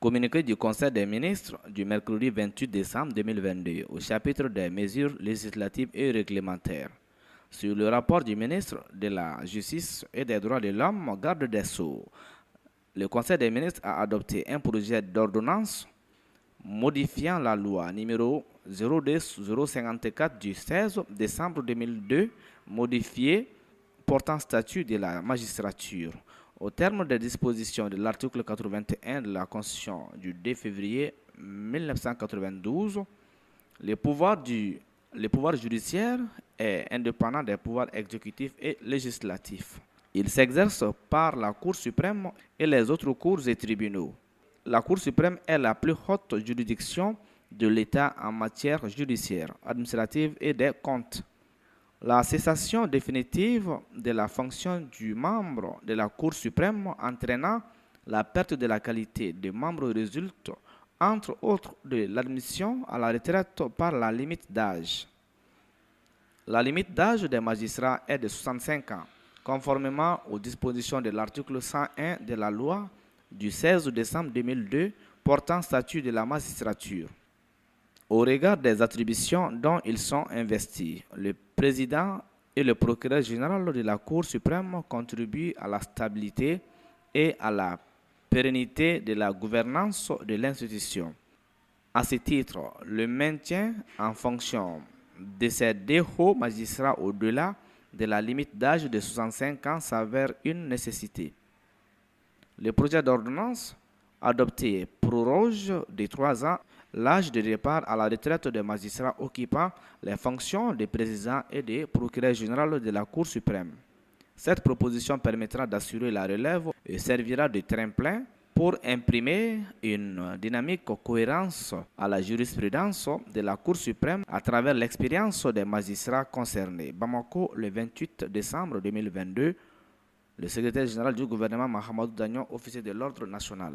Communiqué du Conseil des ministres du mercredi 28 décembre 2022 au chapitre des mesures législatives et réglementaires. Sur le rapport du ministre de la Justice et des droits de l'homme, garde des Sceaux, le Conseil des ministres a adopté un projet d'ordonnance modifiant la loi numéro 02054 du 16 décembre 2002, modifiée portant statut de la magistrature. Au terme des dispositions de l'article 81 de la Constitution du 2 février 1992, le pouvoir judiciaire est indépendant des pouvoirs exécutifs et législatifs. Il s'exerce par la Cour suprême et les autres cours et tribunaux. La Cour suprême est la plus haute juridiction de l'État en matière judiciaire, administrative et des comptes. La cessation définitive de la fonction du membre de la Cour suprême entraînant la perte de la qualité de membre résulte, entre autres, de l'admission à la retraite par la limite d'âge. La limite d'âge des magistrats est de 65 ans, conformément aux dispositions de l'article 101 de la loi du 16 décembre 2002 portant statut de la magistrature. Au regard des attributions dont ils sont investis, le président et le procureur général de la Cour suprême contribuent à la stabilité et à la pérennité de la gouvernance de l'institution. À ce titre, le maintien en fonction de ces deux hauts magistrats au-delà de la limite d'âge de 65 ans s'avère une nécessité. Le projet d'ordonnance adopté proroge de 3 ans l'âge de départ à la retraite des magistrats occupant les fonctions de président et de procureur général de la Cour suprême. Cette proposition permettra d'assurer la relève et servira de tremplin pour imprimer une dynamique cohérence à la jurisprudence de la Cour suprême à travers l'expérience des magistrats concernés. Bamako, le 28 décembre 2022, le secrétaire général du gouvernement Mahamadou Dagnon, officier de l'ordre national.